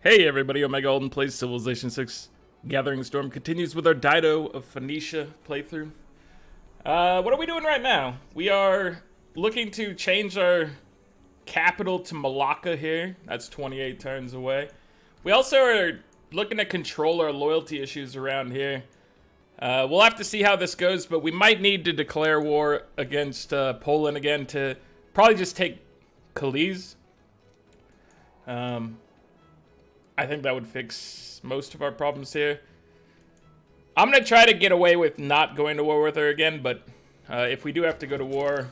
Hey everybody, Omega Alden plays Civilization 6. Gathering Storm continues with our Dido of Phoenicia playthrough. What are we doing right now? We are looking to change our capital to Malacca here. That's 28 turns away. We also are looking to control our loyalty issues around here. We'll have to see how this goes, but we might need to declare war against Poland again to probably just take Calais. I think that would fix most of our problems here. I'm going to try to get away with not going to war with her again, but if we do have to go to war,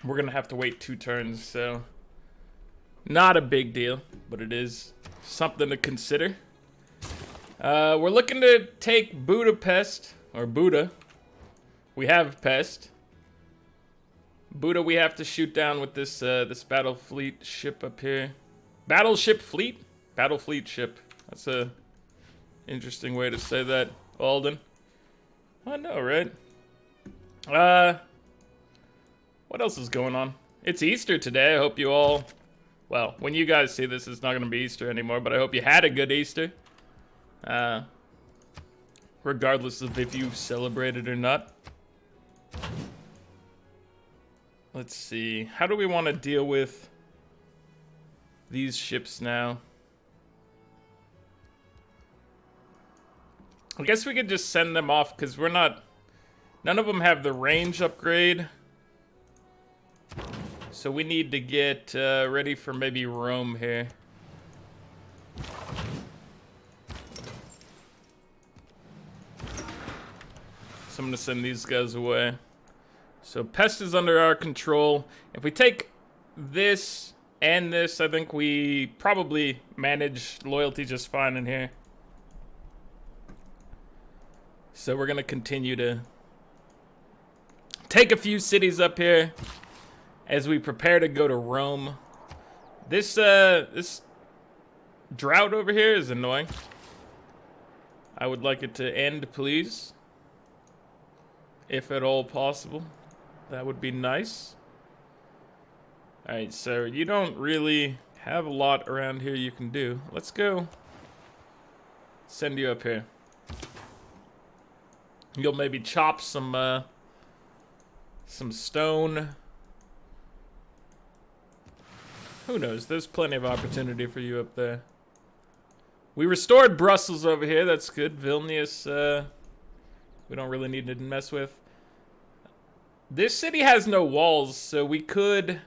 we're going to have to wait 2 turns, so not a big deal, but it is something to consider. We're looking to take Budapest, or Buda. We have Pest. Buda we have to shoot down with this this battle fleet ship up here. Battleship fleet? Battle fleet ship. That's a interesting way to say that, Alden. I know, right? What else is going on? It's Easter today. I hope you all, well, when you guys see this, it's not going to be Easter anymore, but I hope you had a good Easter. Regardless of if you celebrated or not. Let's see. How do we want to deal with these ships now? I guess we could just send them off because we're not... None of them have the range upgrade. So we need to get ready for maybe Rome here. So I'm going to send these guys away. So Pest is under our control. If we take this and this, I think we probably manage loyalty just fine in here. So we're going to continue to take a few cities up here as we prepare to go to Rome. This drought over here is annoying. I would like it to end, please. If at all possible. That would be nice. Alright, so you don't really have a lot around here you can do. Let's go send you up here. You'll maybe chop some stone. Who knows? There's plenty of opportunity for you up there. We restored Brussels over here. That's good. Vilnius, we don't really need to mess with. This city has no walls, so we could...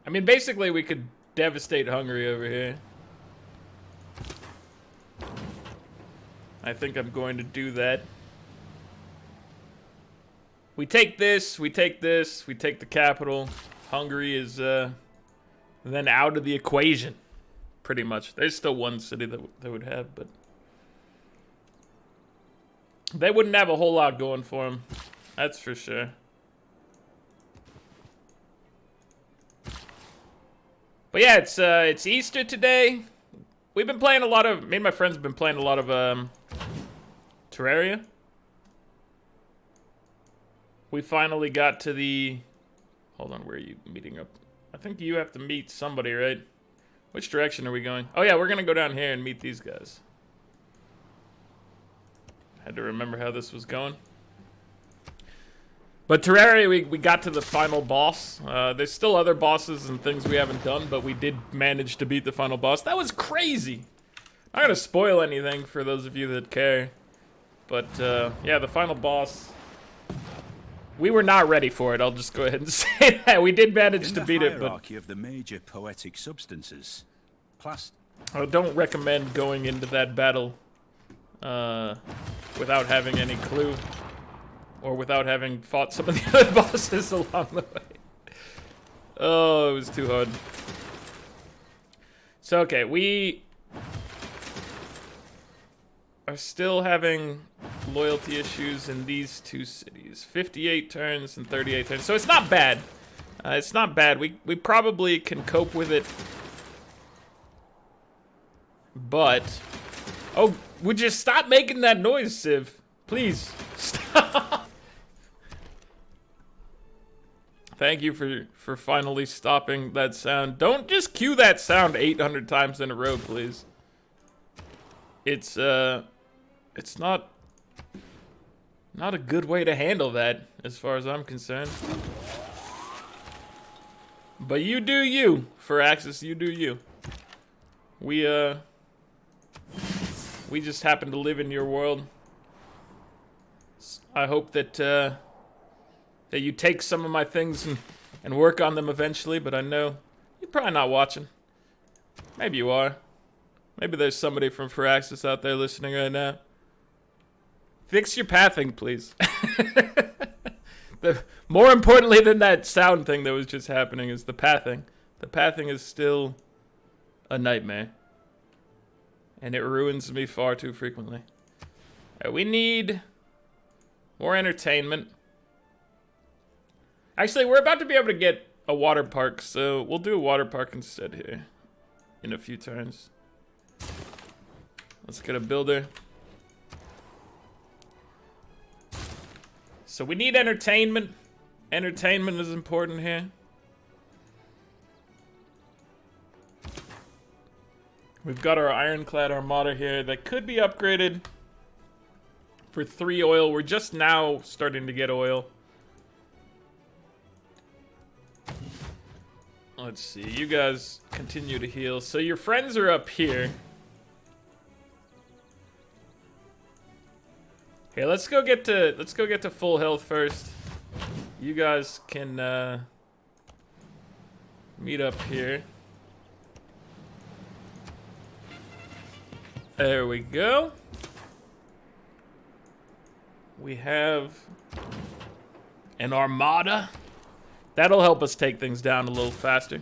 I mean, basically, we could devastate Hungary over here. I think I'm going to do that. We take this, we take this, we take the capital. Hungary is then out of the equation, pretty much. There's still one city that they would have, but they wouldn't have a whole lot going for them. That's for sure. But yeah, it's Easter today. We've been playing a lot of, me and my friends have been playing a lot of Terraria. We finally got to the, hold on, where are you meeting up? I think you have to meet somebody, right? Which direction are we going? Oh yeah, we're gonna go down here and meet these guys. Had to remember how this was going. But Terraria, we got to the final boss. There's still other bosses and things we haven't done, but we did manage to beat the final boss. That was crazy. I'm not gonna spoil anything for those of you that care. But yeah, the final boss, we were not ready for it. I'll just go ahead and say that. We did manage to beat it, but... hierarchy of the major poetic substances, I don't recommend going into that battle without having any clue. Or without having fought some of the other bosses along the way. Oh, it was too hard. So, okay, we are still having loyalty issues in these 2 cities. 58 turns and 38 turns. So it's not bad. It's not bad. We probably can cope with it. But... oh, would you stop making that noise, Civ? Please, stop. Thank you for finally stopping that sound. Don't just cue that sound 800 times in a row, please. It's not a good way to handle that, as far as I'm concerned. But you do you, Firaxis, you do you. We just happen to live in your world. I hope that that you take some of my things and work on them eventually, but I know you're probably not watching. Maybe you are. Maybe there's somebody from Firaxis out there listening right now. Fix your pathing, please. More importantly than that sound thing that was just happening is the pathing. The pathing is still a nightmare. And it ruins me far too frequently. Alright, we need more entertainment. Actually, we're about to be able to get a water park, so we'll do a water park instead here in a few turns. Let's get a builder. So we need entertainment. Entertainment is important here. We've got our ironclad armada here that could be upgraded for 3 oil. We're just now starting to get oil. Let's see. You guys continue to heal. So your friends are up here. Okay, let's go get to full health first. You guys can meet up here. There we go. We have an armada. That'll help us take things down a little faster.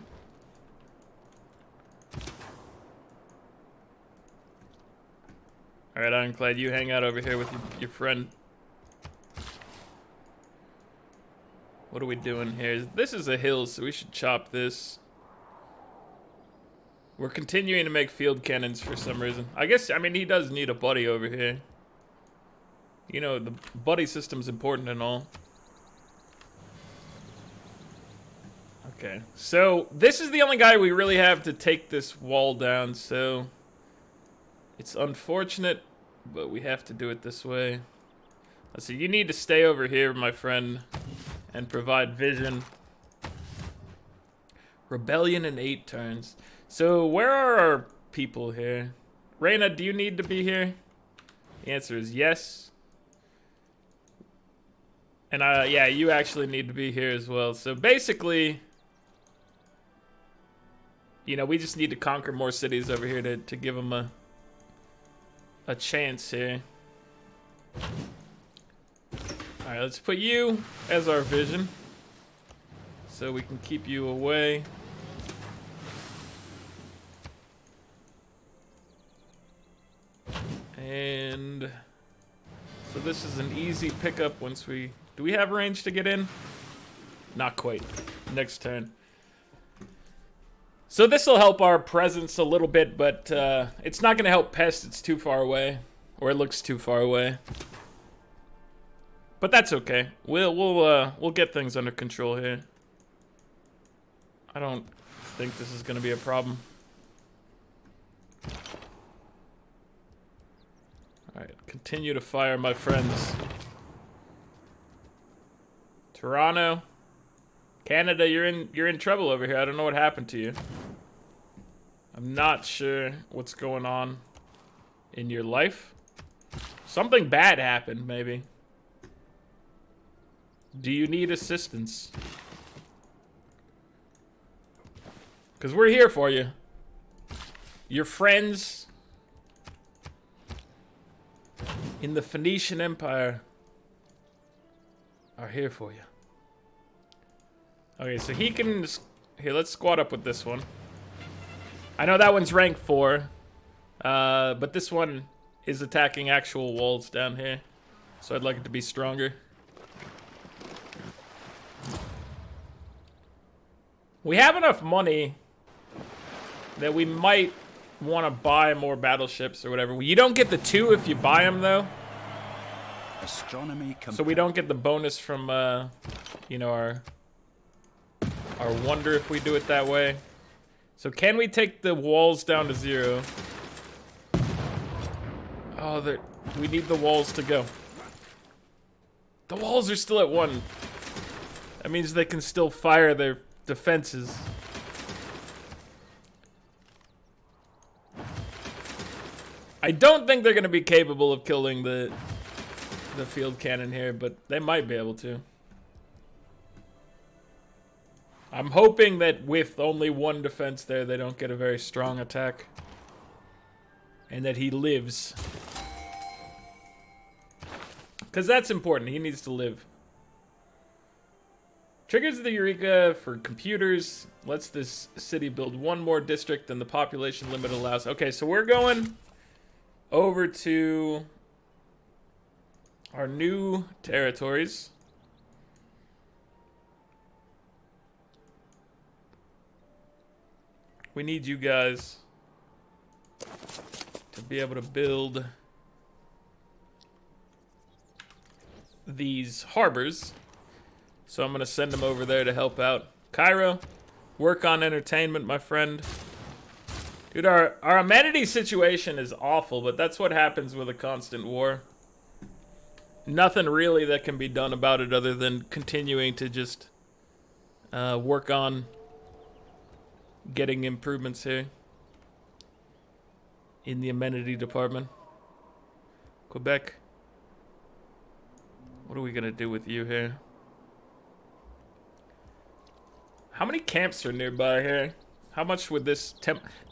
Alright, Ironclad, you hang out over here with your friend. What are we doing here? This is a hill, so we should chop this. We're continuing to make field cannons for some reason. I mean, he does need a buddy over here. You know, the buddy system's important and all. Okay, so this is the only guy we really have to take this wall down, so it's unfortunate, but we have to do it this way. Let's see, you need to stay over here, my friend, and provide vision. Rebellion in 8 turns. So where are our people here? Reyna, do you need to be here? The answer is yes. And yeah, you actually need to be here as well. So basically, you know, we just need to conquer more cities over here to give them a chance here. Alright, let's put you as our vision, so we can keep you away. And so this is an easy pickup once we... Do we have range to get in? Not quite. Next turn. So this will help our presence a little bit, but it's not going to help Pest. It's too far away, or it looks too far away. But that's okay. We'll get things under control here. I don't think this is going to be a problem. All right, continue to fire, my friends. Toronto, Canada, you're in trouble over here. I don't know what happened to you. I'm not sure what's going on in your life. Something bad happened, maybe. Do you need assistance? Because we're here for you. Your friends in the Phoenician Empire are here for you. Okay, so he can... Here, let's squad up with this one. I know that one's rank 4. But this one is attacking actual walls down here. So I'd like it to be stronger. We have enough money that we might want to buy more battleships or whatever. You don't get the 2 if you buy them, though. Astronomy so we don't get the bonus from, you know, or wonder if we do it that way. So can we take the walls down to 0? Oh, we need the walls to go. The walls are still at 1. That means they can still fire their defenses. I don't think they're going to be capable of killing the field cannon here, but they might be able to. I'm hoping that with only 1 defense there, they don't get a very strong attack. And that he lives. Because that's important. He needs to live. Triggers the Eureka for computers. Lets this city build 1 more district than the population limit allows. Okay, so we're going over to our new territories. We need you guys to be able to build these harbors. So I'm going to send them over there to help out. Cairo, work on entertainment, my friend. Dude, our amenity situation is awful, but that's what happens with a constant war. Nothing really that can be done about it other than continuing to just work on getting improvements here in the amenity department. Quebec, what are we gonna do with you here? How many camps are nearby here? How much would this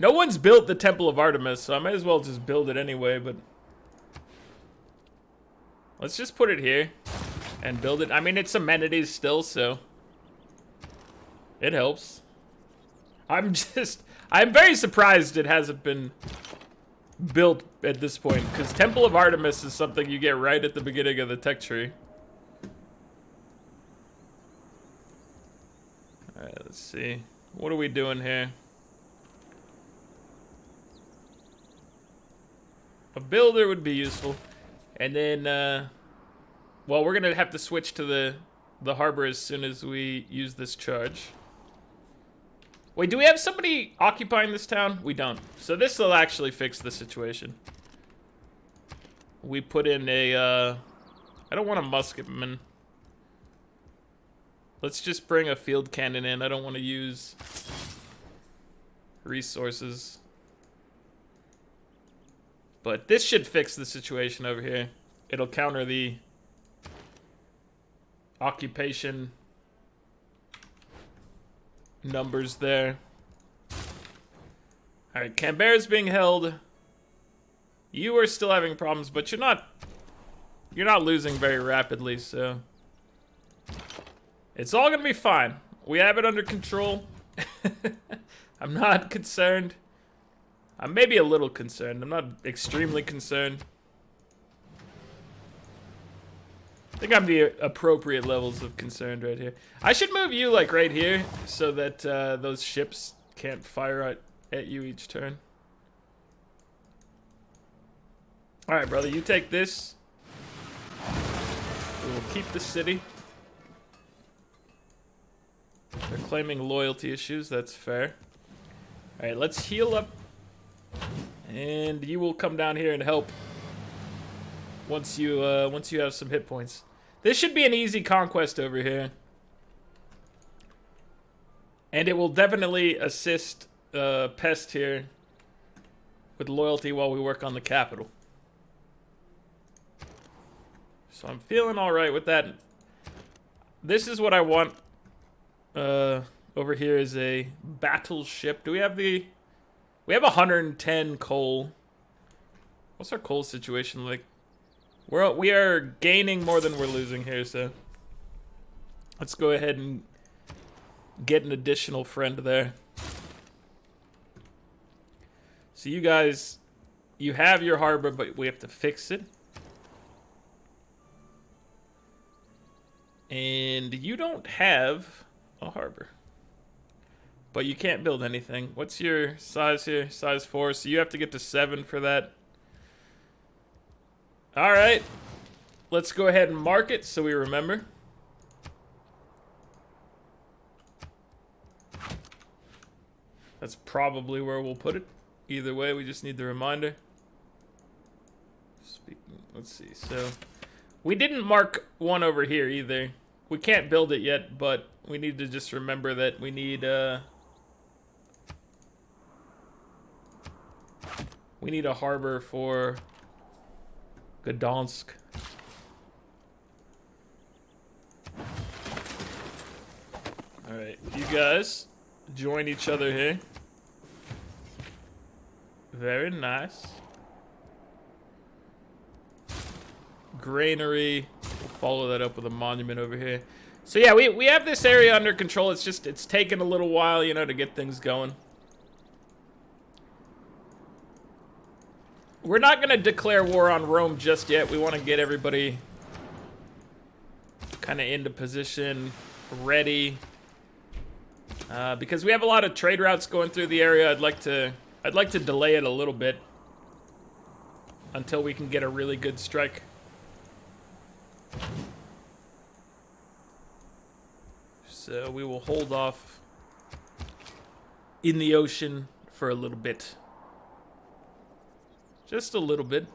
no one's built the Temple of Artemis, so I might as well just build it anyway, but let's just put it here and build it. I mean, it's amenities still, so it helps. I'm very surprised it hasn't been built at this point, because Temple of Artemis is something you get right at the beginning of the tech tree. Alright, let's see. What are we doing here? A builder would be useful. And then, well, we're gonna have to switch to the harbor as soon as we use this charge. Wait, do we have somebody occupying this town? We don't. So this will actually fix the situation. We put in a, I don't want a musketman. Let's just bring a field cannon in. I don't want to use resources. But this should fix the situation over here. It'll counter the occupation numbers there. Alright, Canberra's being held. You are still having problems, but you're not losing very rapidly, so it's all gonna be fine. We have it under control. I'm not concerned. I'm maybe a little concerned. I'm not extremely concerned. I think I'm the appropriate levels of concerned right here. I should move you like right here so that those ships can't fire at you each turn. Alright, brother, you take this. We will keep the city. They're claiming loyalty issues, that's fair. Alright, let's heal up. And you will come down here and help once you have some hit points. This should be an easy conquest over here. And it will definitely assist Pest here with loyalty while we work on the capital. So I'm feeling alright with that. This is what I want over here is a battleship. Do we have the... We have 110 coal. What's our coal situation like? We are gaining more than we're losing here, so let's go ahead and get an additional friend there. So you guys, you have your harbor, but we have to fix it. And you don't have a harbor. But you can't build anything. What's your size here? Size 4, so you have to get to 7 for that. Alright. Let's go ahead and mark it so we remember. That's probably where we'll put it. Either way, we just need the reminder. Let's see. So we didn't mark one over here either. We can't build it yet, but we need to just remember that we need a harbor for Gdansk. All right, you guys join each other here. Very nice. Granary. We'll follow that up with a monument over here. So yeah, we have this area under control. It's just, it's taken a little while, you know, to get things going. We're not going to declare war on Rome just yet. We want to get everybody kind of into position, ready. Because we have a lot of trade routes going through the area. I'd like to delay it a little bit until we can get a really good strike. So we will hold off in the ocean for a little bit. Just a little bit.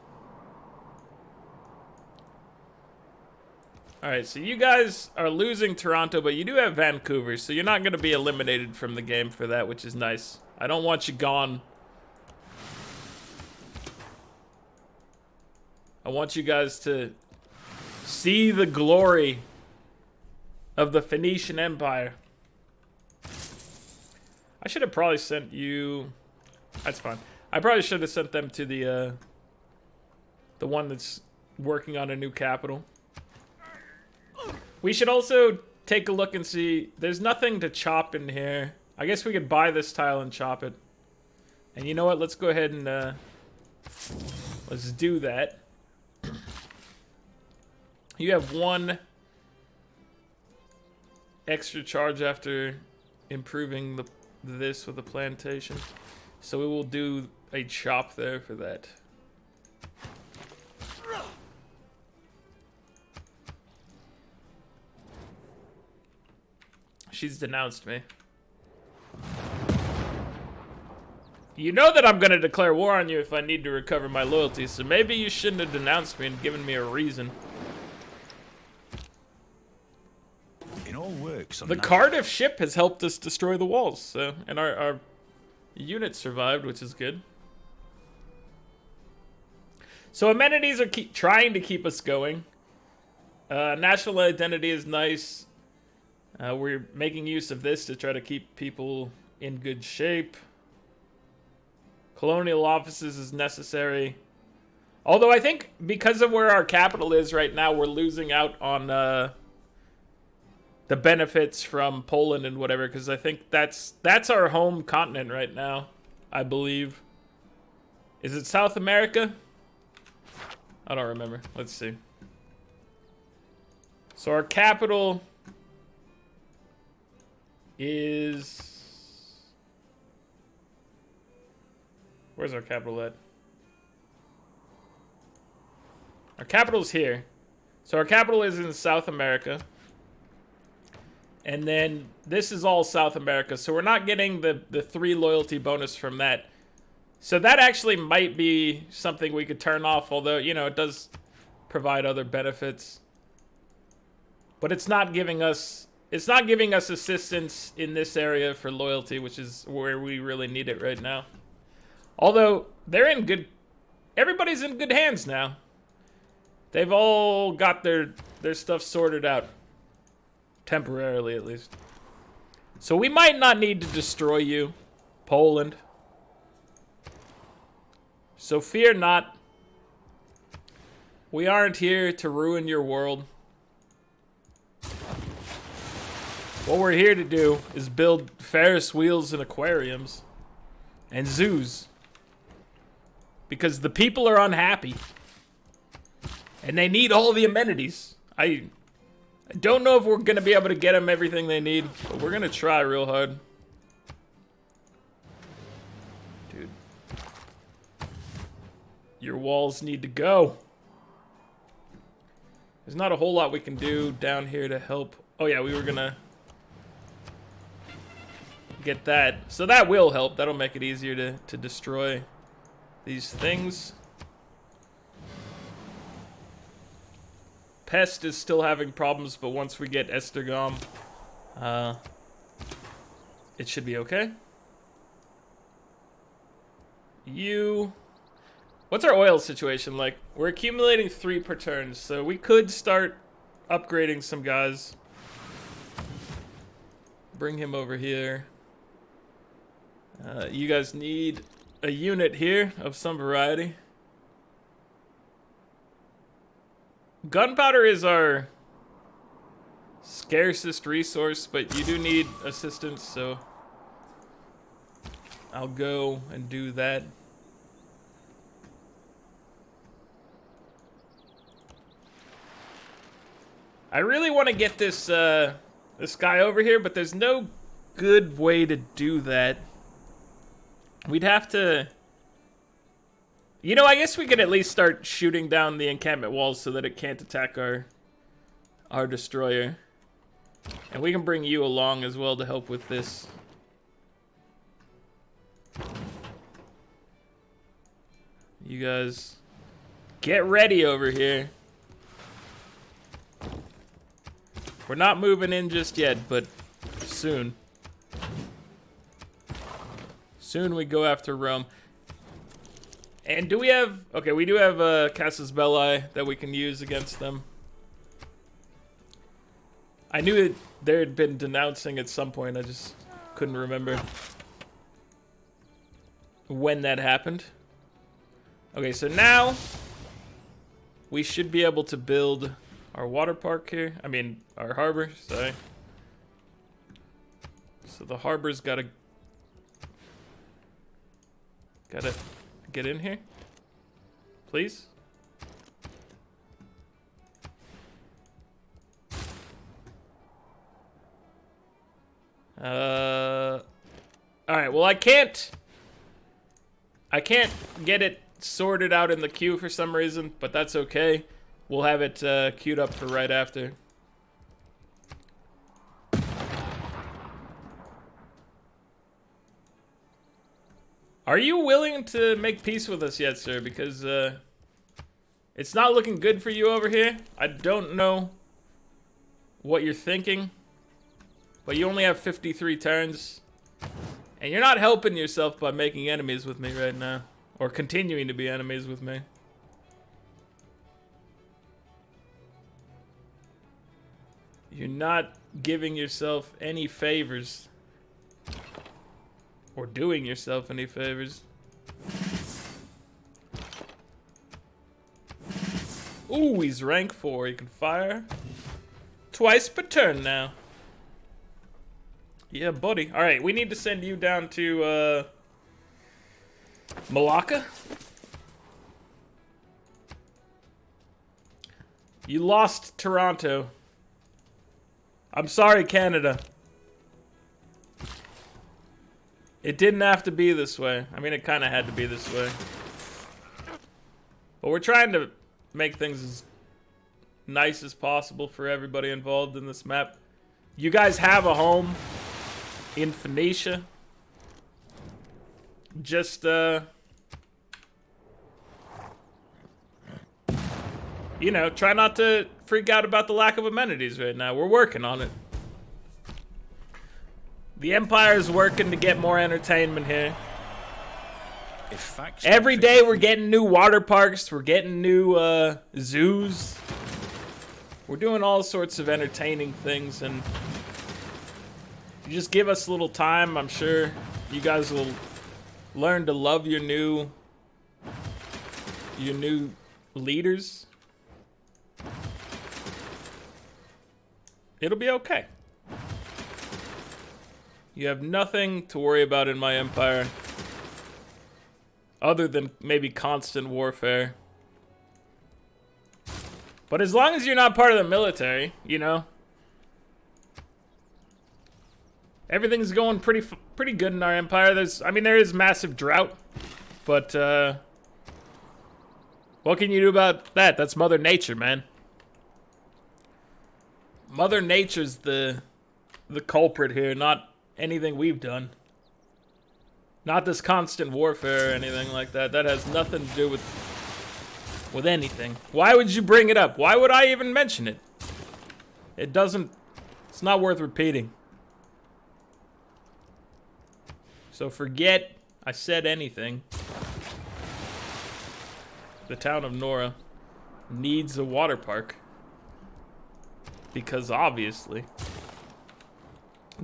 Alright, so you guys are losing Toronto, but you do have Vancouver, so you're not going to be eliminated from the game for that, which is nice. I don't want you gone. I want you guys to see the glory of the Phoenician Empire. I should have probably sent you... That's fine. I probably should have sent them to the one that's working on a new capital. We should also take a look and see... There's nothing to chop in here. I guess we could buy this tile and chop it. And you know what? Let's go ahead and... let's do that. You have one extra charge after improving this with the plantation. So we will do a chop there for that. She's denounced me. You know that I'm gonna declare war on you if I need to recover my loyalty, so maybe you shouldn't have denounced me and given me a reason. It all works. The Cardiff ship has helped us destroy the walls, so, and our unit survived, which is good. So amenities are trying to keep us going. National identity is nice. We're making use of this to try to keep people in good shape. Colonial offices is necessary. Although I think because of where our capital is right now, we're losing out on the benefits from Poland and whatever, because I think that's our home continent right now, I believe. Is it South America? I don't remember. Let's see. So our capital is... Where's our capital at? Our capital's here. So our capital is in South America. And then this is all South America. So we're not getting the 3 loyalty bonus from that. So that actually might be something we could turn off, although, you know, it does provide other benefits. But it's not giving us assistance in this area for loyalty, which is where we really need it right now. Although everybody's in good hands now. They've all got their stuff sorted out. Temporarily, at least. So we might not need to destroy you, Poland. So fear not. We aren't here to ruin your world. What we're here to do is build Ferris wheels and aquariums and zoos. Because the people are unhappy. And they need all the amenities. I don't know if we're going to be able to get them everything they need, but we're going to try real hard. Dude. Your walls need to go. There's not a whole lot we can do down here to help. Oh yeah, we were going to get that. So that will help. That'll make it easier to destroy these things. Pest is still having problems, but once we get Estergom, it should be okay. What's our oil situation like? We're accumulating 3 per turn, so we could start upgrading some guys. Bring him over here. You guys need a unit here of some variety. Gunpowder is our scarcest resource, but you do need assistance, so I'll go and do that. I really want to get this guy over here, but there's no good way to do that. We'd have to... You know, I guess we could at least start shooting down the encampment walls so that it can't attack our destroyer. And we can bring you along as well to help with this. You guys get ready over here. We're not moving in just yet, but soon. Soon we go after Rome. And do we have... Okay, we do have Casus Belli that we can use against them. I knew there had been denouncing at some point. I just couldn't remember when that happened. Okay, so now we should be able to build our water park here. I mean, our harbor, sorry. So the harbor's gotta get in here, please. All right. Well, I can't get it sorted out in the queue for some reason, but that's okay. We'll have it queued up for right after. Are you willing to make peace with us yet, sir? Because it's not looking good for you over here. I don't know what you're thinking, but you only have 53 turns, and you're not helping yourself by making enemies with me right now, or continuing to be enemies with me. You're not giving yourself any favors. Or doing yourself any favors. Ooh, he's rank 4. He can fire twice per turn now. Yeah, buddy. Alright, we need to send you down to Malacca. You lost Toronto. I'm sorry, Canada. It didn't have to be this way. I mean, it kind of had to be this way. But we're trying to make things as nice as possible for everybody involved in this map. You guys have a home in Phoenicia. Just, you know, try not to freak out about the lack of amenities right now. We're working on it. The Empire's working to get more entertainment here. Every day we're getting new water parks, we're getting new zoos. We're doing all sorts of entertaining things, and you just give us a little time, I'm sure you guys will learn to love your new leaders. It'll be okay. You have nothing to worry about in my empire, other than maybe constant warfare. But as long as you're not part of the military, you know, everything's going pretty good in our empire. There is massive drought, but what can you do about that? That's Mother Nature, man. Mother Nature's the culprit here, not anything we've done. Not this constant warfare or anything like that. That has nothing to do with anything. Why would you bring it up? Why would I even mention it? It doesn't... It's not worth repeating. So forget I said anything. The town of Nora needs a water park. Because obviously.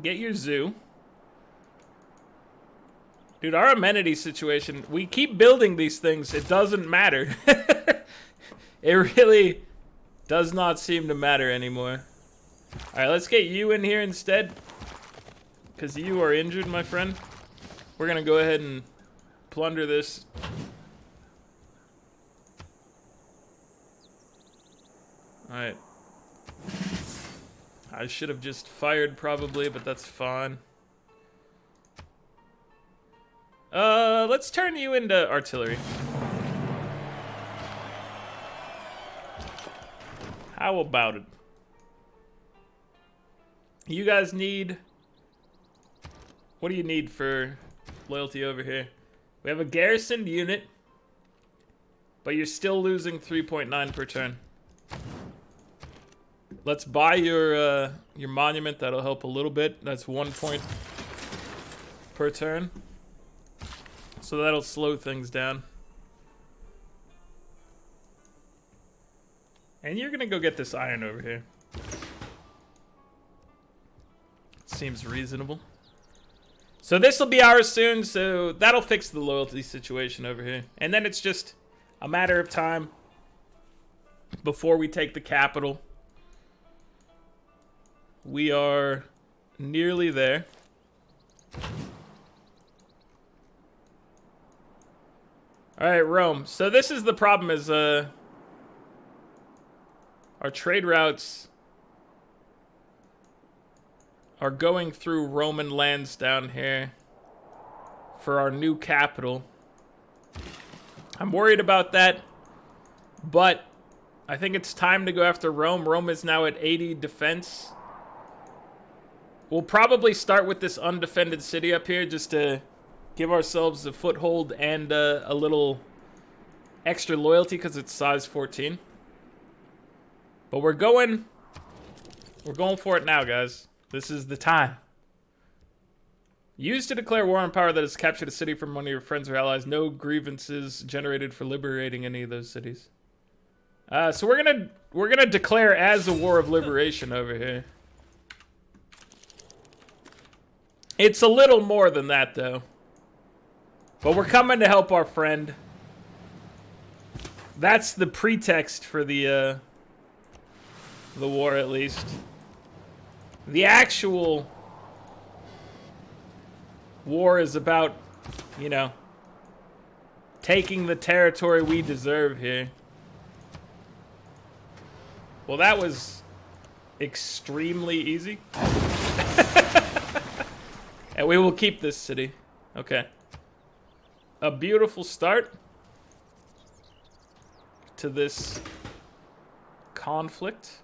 Get your zoo. Dude, our amenity situation, we keep building these things. It doesn't matter. It really does not seem to matter anymore. Alright, let's get you in here instead. Because you are injured, my friend. We're going to go ahead and plunder this. Alright. I should have just fired probably, but that's fine. Let's turn you into artillery. How about it? You guys need... What do you need for loyalty over here? We have a garrisoned unit, but you're still losing 3.9 per turn. Let's buy your monument. That'll help a little bit. That's 1 point per turn. So that'll slow things down. And you're gonna go get this iron over here. Seems reasonable. So this will be ours soon, so that'll fix the loyalty situation over here. And then it's just a matter of time before we take the capital. We are nearly there. Alright, Rome. So this is the problem is, our trade routes are going through Roman lands down here for our new capital. I'm worried about that, but I think it's time to go after Rome. Rome is now at 80 defense. We'll probably start with this undefended city up here just to give ourselves a foothold and a little extra loyalty because it's size 14. But we're going for it now, guys. This is the time. Use to declare war on power that has captured a city from one of your friends or allies. No grievances generated for liberating any of those cities. So we're gonna declare as a war of liberation over here. It's a little more than that, though. But we're coming to help our friend. That's the pretext for the war, at least. The actual war is about, you know, taking the territory we deserve here. Well, that was extremely easy. And we will keep this city. Okay. A beautiful start to this conflict.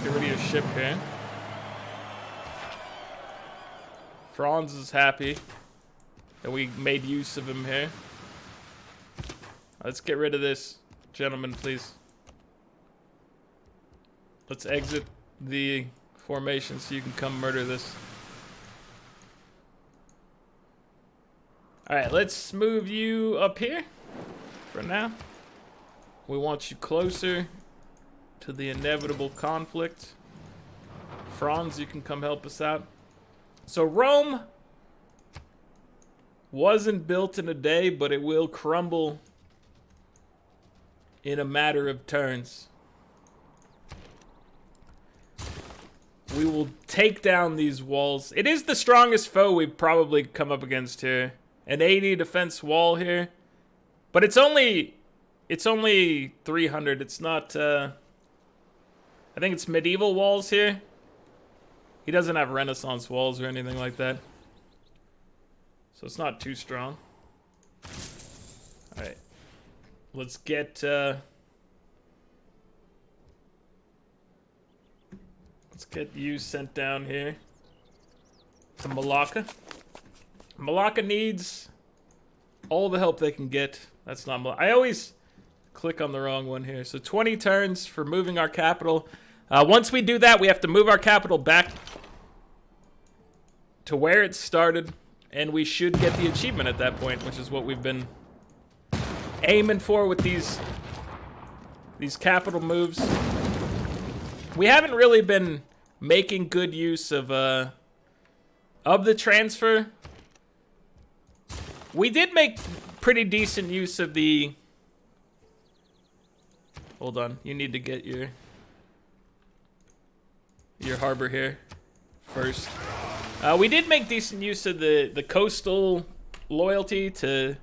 Get rid of your ship here. Franz is happy that we made use of him here. Let's get rid of this gentleman, please. Let's exit the formation so you can come murder this. Alright, let's move you up here for now. We want you closer to the inevitable conflict. Franz, you can come help us out. So Rome wasn't built in a day, but it will crumble in a matter of turns. We will take down these walls. It is the strongest foe we've probably come up against here. An 80 defense wall here. But it's only 300. It's not, I think it's medieval walls here. He doesn't have Renaissance walls or anything like that. So it's not too strong. Alright. Let's get, let's get you sent down here. to Malacca. Malacca needs all the help they can get. That's not Malacca. I always click on the wrong one here. So 20 turns for moving our capital. Once we do that, we have to move our capital back to where it started, and we should get the achievement at that point, which is what we've been aiming for with these capital moves. We haven't really been making good use of the transfer. We did make pretty decent use of the... Hold on, you need to get your harbor here first. We did make decent use of the coastal loyalty to,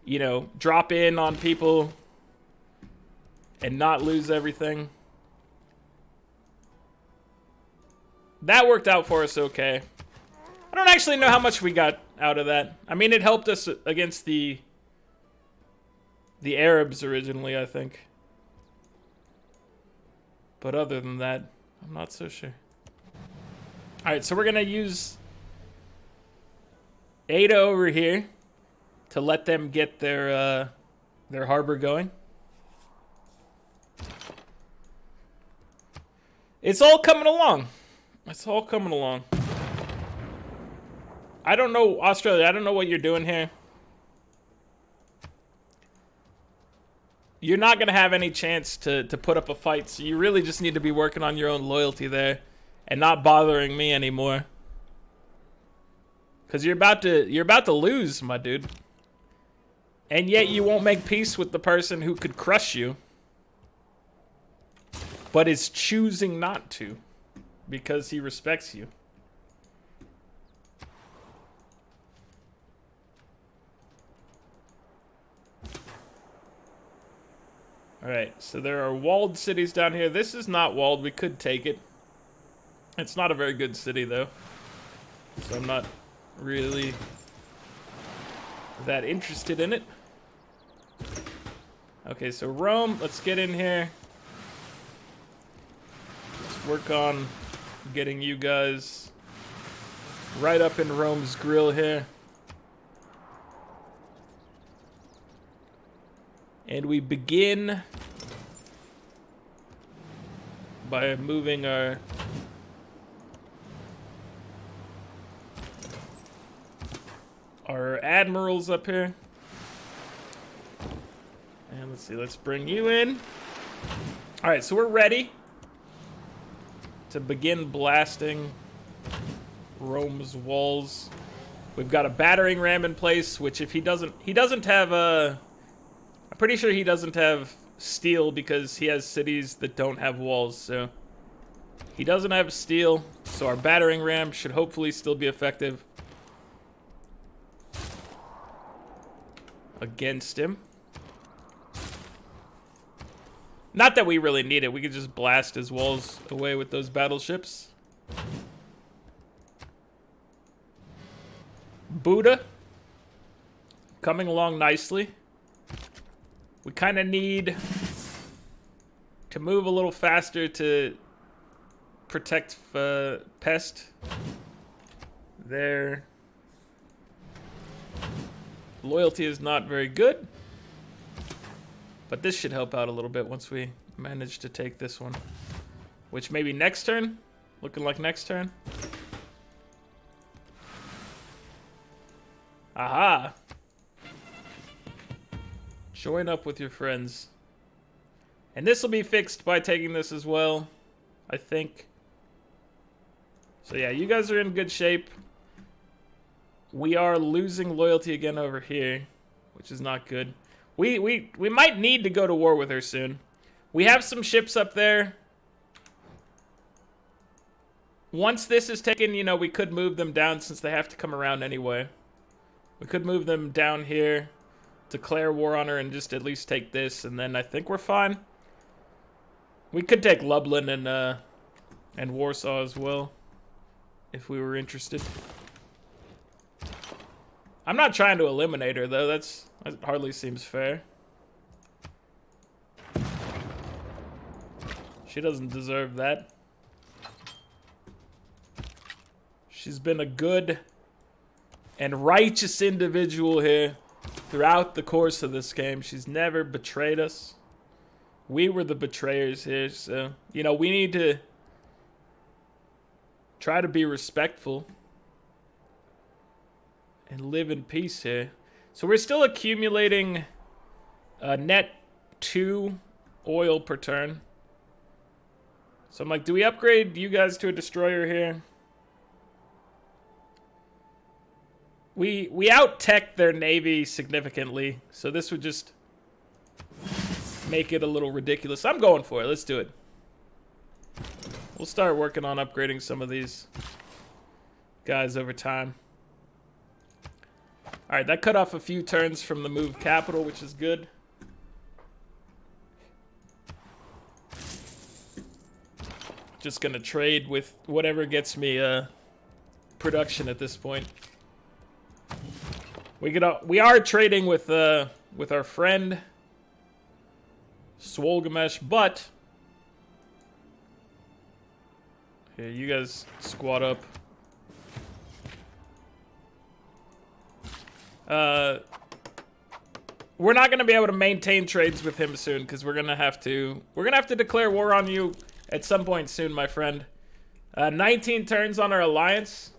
you know, drop in on people and not lose everything. That worked out for us okay. I don't actually know how much we got out of that. I mean, it helped us against the Arabs originally, I think. But other than that, I'm not so sure. Alright, so we're going to use Ada over here to let them get their harbor going. It's all coming along. It's all coming along. I don't know, Australia, I don't know what you're doing here. You're not going to have any chance to put up a fight, so you really just need to be working on your own loyalty there and not bothering me anymore. Because you're about to lose, my dude. And yet you won't make peace with the person who could crush you, but is choosing not to because he respects you. Alright, so there are walled cities down here. This is not walled. We could take it. It's not a very good city, though. So I'm not really that interested in it. Okay, so Rome, let's get in here. Let's work on getting you guys right up in Rome's grill here. And we begin by moving our admirals up here. And let's see, let's bring you in. All right, so we're ready to begin blasting Rome's walls. We've got a battering ram in place, which if he doesn't have a... I'm pretty sure he doesn't have steel because he has cities that don't have walls, so he doesn't have steel, so our battering ram should hopefully still be effective against him. Not that we really need it. We could just blast his walls away with those battleships. Buddha coming along nicely. We kind of need to move a little faster to protect Pest. Their loyalty is not very good, but this should help out a little bit once we manage to take this one, which maybe next turn. Looking like next turn. Aha! Join up with your friends. And this will be fixed by taking this as well, I think. So yeah, you guys are in good shape. We are losing loyalty again over here, which is not good. We might need to go to war with her soon. We have some ships up there. Once this is taken, you know, we could move them down since they have to come around anyway. We could move them down here, declare war on her, and just at least take this, and then I think we're fine. We could take Lublin and Warsaw as well, if we were interested. I'm not trying to eliminate her, though. That hardly seems fair. She doesn't deserve that. She's been a good and righteous individual here throughout the course of this game. She's never betrayed us. We were the betrayers here, so, you know, we need to try to be respectful and live in peace here. So we're still accumulating net 2 oil per turn. So I'm like, do we upgrade you guys to a destroyer here? We out-tech their navy significantly, so this would just make it a little ridiculous. I'm going for it. Let's do it. We'll start working on upgrading some of these guys over time. Alright, that cut off a few turns from the move capital, which is good. Just gonna trade with whatever gets me production at this point. We are trading with our friend Swolgamesh, but here, you guys squat up. We're not gonna be able to maintain trades with him soon because we're gonna have to declare war on you at some point soon, my friend. 19 turns on our alliance.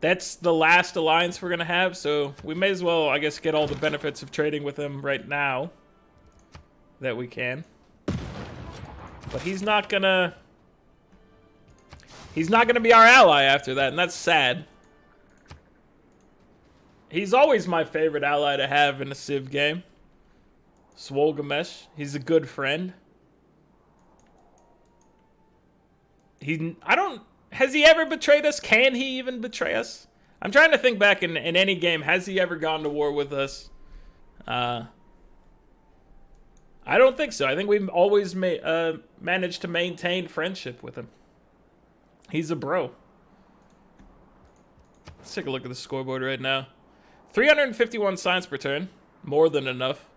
That's the last alliance we're gonna have, so we may as well, I guess, get all the benefits of trading with him right now that we can. But he's not gonna be our ally after that, and that's sad. He's always my favorite ally to have in a Civ game. Swolgamesh. He's a good friend. Has he ever betrayed us? Can he even betray us? I'm trying to think back in any game. Has he ever gone to war with us? I don't think so. I think we've always managed to maintain friendship with him. He's a bro. Let's take a look at the scoreboard right now. 351 science per turn. More than enough.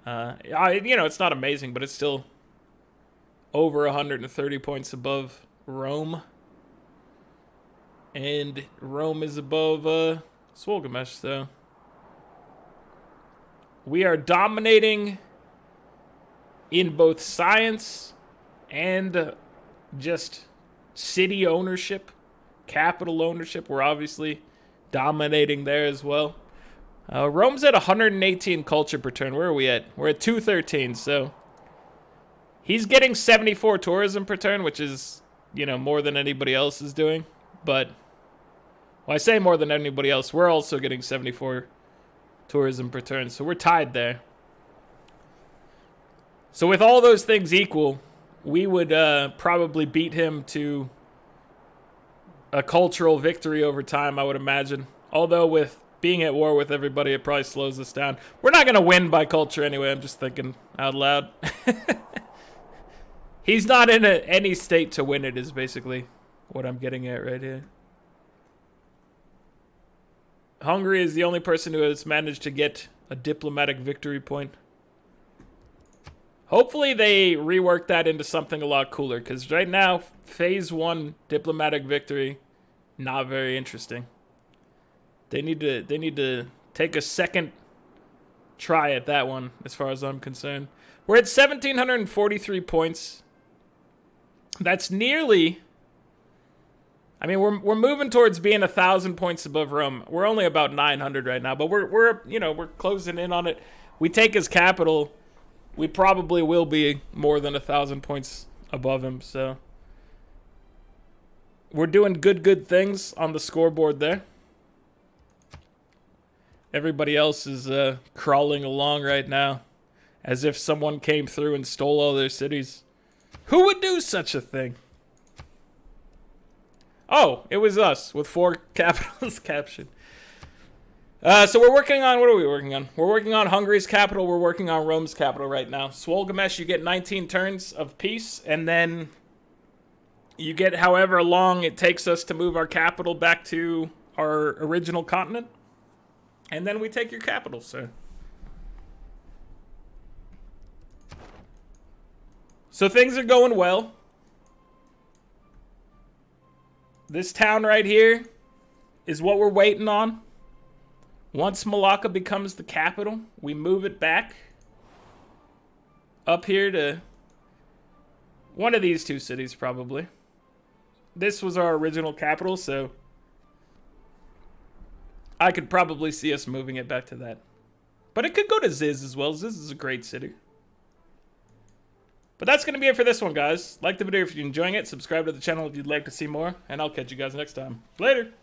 You know, it's not amazing, but it's still over 130 points above Rome. And Rome is above Swolgamesh, so we are dominating in both science and just city ownership, capital ownership. We're obviously dominating there as well. Rome's at 118 culture per turn. Where are we at? We're at 213, so he's getting 74 tourism per turn, which is, you know, more than anybody else is doing. But, well, I say more than anybody else. We're also getting 74 tourism per turn, so we're tied there. So with all those things equal, we would probably beat him to a cultural victory over time, I would imagine. Although with being at war with everybody, it probably slows us down. We're not going to win by culture anyway. I'm just thinking out loud. He's not in any state to win it is basically what I'm getting at right here. Hungary is the only person who has managed to get a diplomatic victory point. Hopefully they rework that into something a lot cooler, because right now, phase 1 diplomatic victory, not very interesting. They need to take a second try at that one, as far as I'm concerned. We're at 1,743 points. That's nearly, I mean, we're moving towards being 1,000 points above Rome. We're only about 900 right now, but we're closing in on it. We take his capital, we probably will be more than 1,000 points above him, so we're doing good things on the scoreboard there. Everybody else is crawling along right now as if someone came through and stole all their cities. Who would do such a thing? Oh, it was us with 4 capitals captured. So we're working on, what are we working on? We're working on Hungary's capital. We're working on Rome's capital right now. Swolgamesh, you get 19 turns of peace, and then you get however long it takes us to move our capital back to our original continent. And then we take your capital, sir. So things are going well. This town right here is what we're waiting on. Once Malacca becomes the capital, we move it back up here to one of these two cities, probably. This was our original capital, so I could probably see us moving it back to that. But it could go to Ziz as well. Ziz is a great city. But that's going to be it for this one, guys. Like the video if you're enjoying it. Subscribe to the channel if you'd like to see more. And I'll catch you guys next time. Later!